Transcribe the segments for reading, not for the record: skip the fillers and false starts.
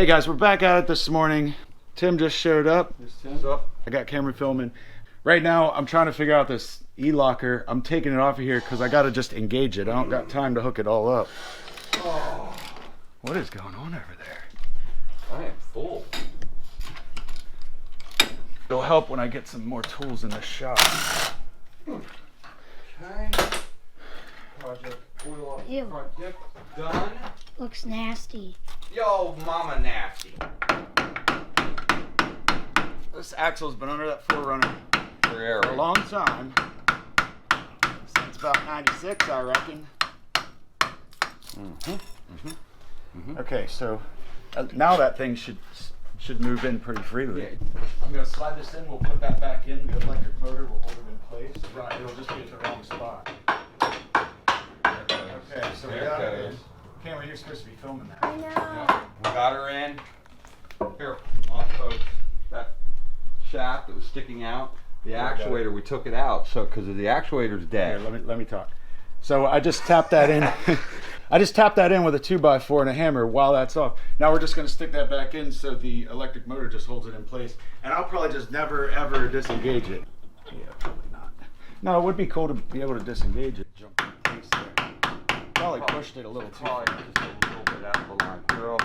Hey guys, we're back at it this morning. Tim just showed up. There's Tim. What's up? I got camera filming. Right now, I'm trying to figure out this E-locker. I'm taking it off of here because I got to just engage it. I don't got time to hook it all up. Oh. What is going on over there? I am full. It'll help when I get some more tools in the shop. Okay. Project oil up. Ew. Project done. Looks nasty. Yo, mama nasty. This axle's been under that 4Runner for a long time. Since about 96, I reckon. Okay, so now that thing should move in pretty freely. I'm gonna slide this in. We'll put that back in. The electric motor will hold it in place. Right, it'll just be at the wrong spot. Okay, so we got it in. Cameron, you're supposed to be filming that. I know. Yeah, we got her in. Here, off folks. That shaft that was sticking out, the actuator, we took it out, so because the actuator's dead. Here, let me talk. So I just tapped that in. I just tapped that in with a 2x4 and a hammer while that's off. Now we're just going to stick that back in so the electric motor just holds it in place. And I'll probably just never ever disengage it. Yeah, probably not. No, it would be cool to be able to disengage it. Jump in place there. Probably pushed it a little too far. Probably just a little bit out of the line. Girl.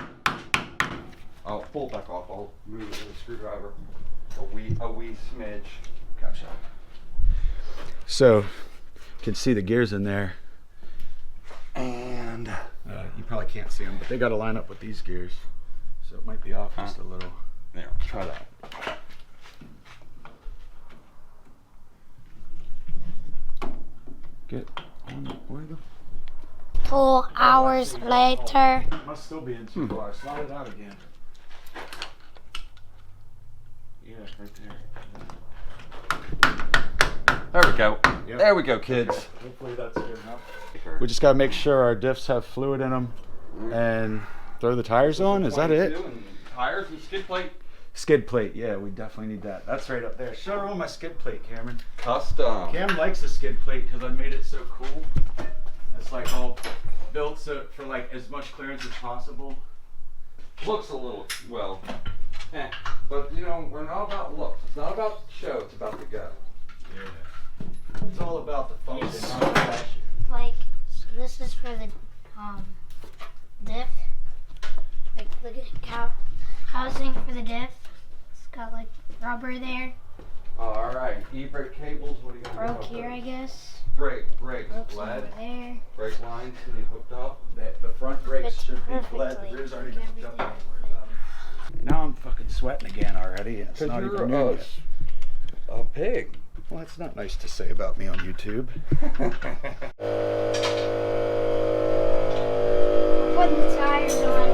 I'll pull it back off. I'll move it with a screwdriver. A wee smidge. Gotcha. So, you can see the gears in there. And you probably can't see them, but they got to line up with these gears. So it might be off just a little. There, try that. 4 hours later. Must still be in too far. Slide it out again. Yeah, right there. There we go. Yep. There we go, kids. Okay. Hopefully that's good enough. We just got to make sure our diffs have fluid in them and throw the tires on. Is that it? And tires and skid plate. Skid plate. Yeah, we definitely need that. That's right up there. Show her my skid plate, Cameron. Custom. Cam likes the skid plate because I made it so cool. It's like all built so for like as much clearance as possible. Looks a little, well, but you know, we're not about looks. It's not about show, it's about the go. Yeah. It's all about the function, not the fashion. Like, so this is for the diff. Like the housing for the diff. It's got like rubber there. All right, e-brake cables. What are you gonna Broke do? here, I guess. Brakes, Broke some bled. over there. Brake lines can be hooked up. The front brakes Fits should be bled. The perfectly. rear's already been hooked up. Everything Don't worry about it. Now I'm fucking sweating again already, and it's not even new yet. A pig. Well, that's not nice to say about me on YouTube. Putting the tires on.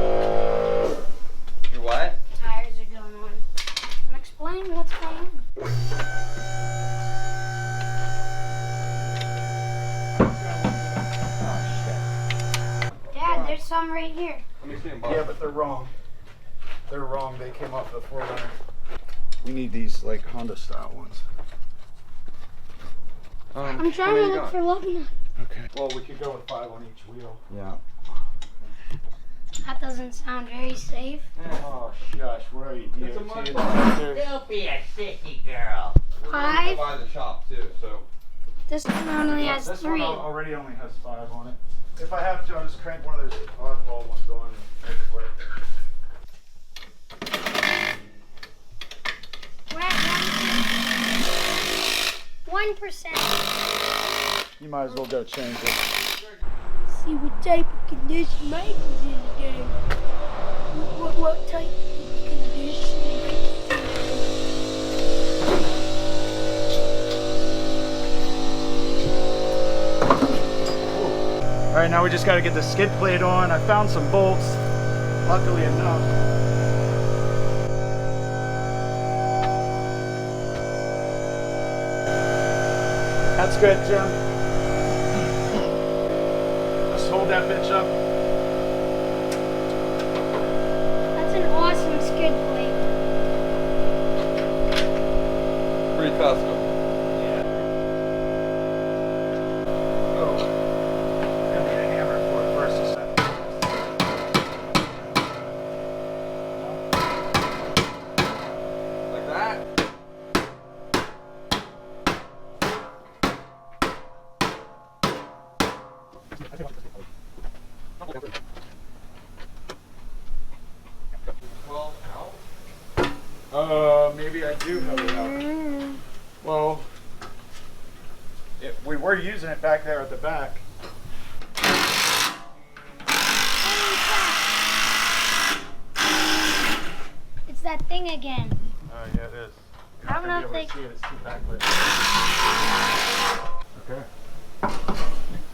You what? Tires are going on. I'm explaining what's going on. Dad, there's some right here. Let me see them. Yeah, but they're wrong. They're wrong. They came off the 4Runner. We need these like Honda style ones. I'm trying to look for Lebanon. Okay. Well, we could go with 5 on each wheel. Yeah. That doesn't sound very safe. Oh, gosh, what are you, It's a DOT? much- Don't be a sissy girl. We're going 5? to by the shop too, so. This one only has This 3. one already only has 5 on it. If I have to, I'll just crank one of those oddball ones on and make it work. We're at 1%. You might as well go change it. See what type of condition Mike was in today. What type of condition? All right, now we just got to get the skid plate on. I found some bolts, luckily enough. That's good, Jim. Just hold that bitch up. That's an awesome skid plate. Pretty custom. Yeah. Oh. I need a hammer for it first. Maybe I do have it out. Well, we were using it back there at the back. It's that thing again. Oh, yeah, it is. You're I not don't gonna know be if able to see it. It's too backlit. Okay.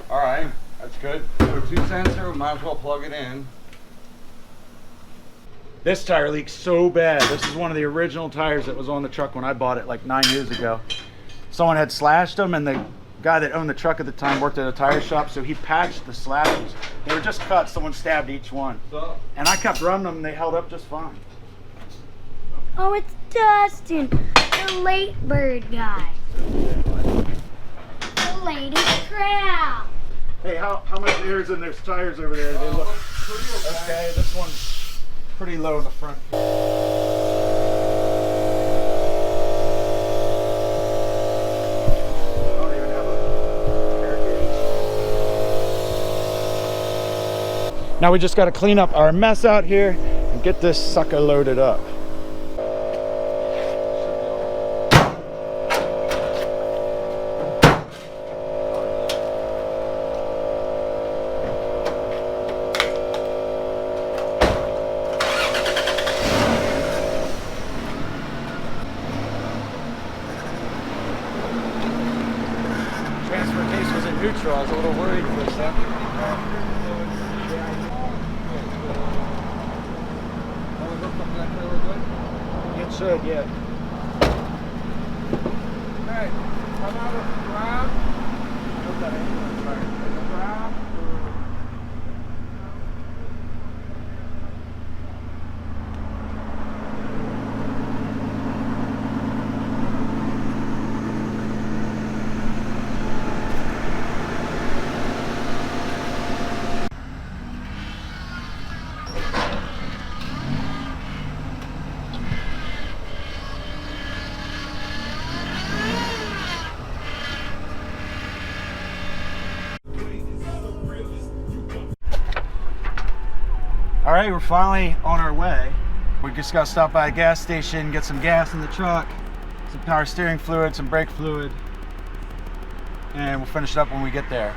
All right, that's good. So 2 sensor, we might as well plug it in. This tire leaks so bad. This is one of the original tires that was on the truck when I bought it like 9 years ago. Someone had slashed them, and the guy that owned the truck at the time worked at a tire shop, so he patched the slashes. They were just cut. Someone stabbed each one. And I kept running them, and they held up just fine. Oh, it's Dustin, the late bird guy. The lady crab. Hey, how much air is in those tires over there? They look okay. This one's pretty low in the front. Don't even have a air gauge. Now we just got to clean up our mess out here and get this sucker loaded up. Transfer case was in neutral. I was a little worried for a second. It should, yeah. Hey, come out of the ground. All right, we're finally on our way. We just got to stop by a gas station, get some gas in the truck, some power steering fluid, some brake fluid, and we'll finish it up when we get there.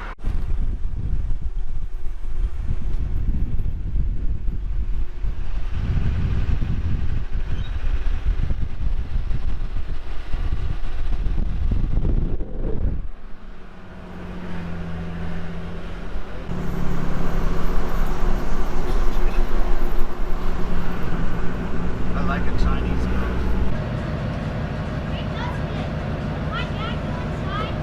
I like a Chinese girl. Hey, Dustin, my dad outside.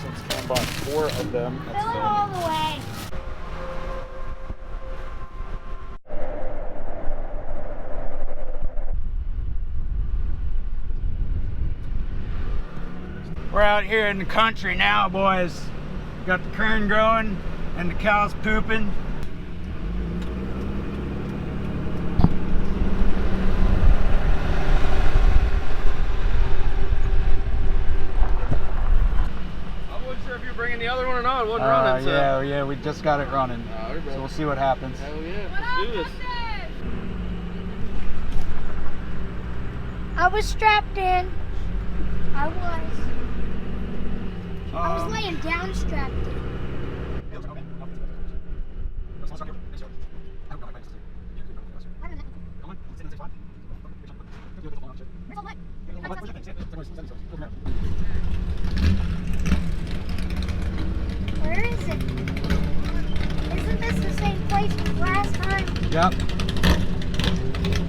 Since Cam bought 4 of them, that's Fill it all the way. We're out here in the country now, boys. Got the kern growing and the cows pooping. I wasn't sure if you were bringing the other one or not. It wasn't running, so. Yeah, we just got it running. So we'll see what happens. Hell yeah, let's do this. I was strapped in. I was laying down strapped in. Where is it? Isn't this the same place as last time? Yep.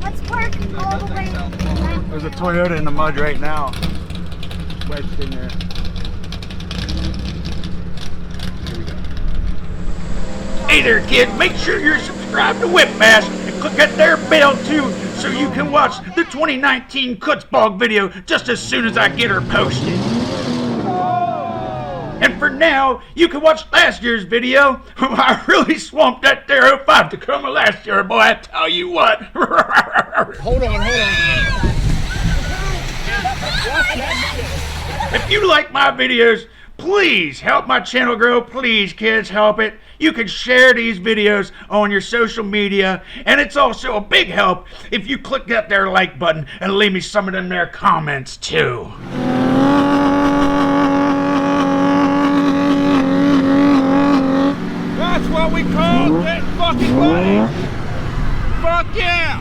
Let's park all the way. There's a Toyota in the mud right now. Wedged in there. Hey there, kid. Make sure you're subscribed to WHIPBASH and click that there bell too so you can watch the 2019 Kutz Bog video just as soon as I get her posted. And for now, you can watch last year's video. I really swamped that there 05 Tacoma last year, boy. I tell you what. Hold on. If you like my videos, please help my channel grow. Please, kids, help it. You can share these videos on your social media, and it's also a big help if you click that there like button and leave me some of them there comments too. That's what we call getting fucking money. Fuck yeah!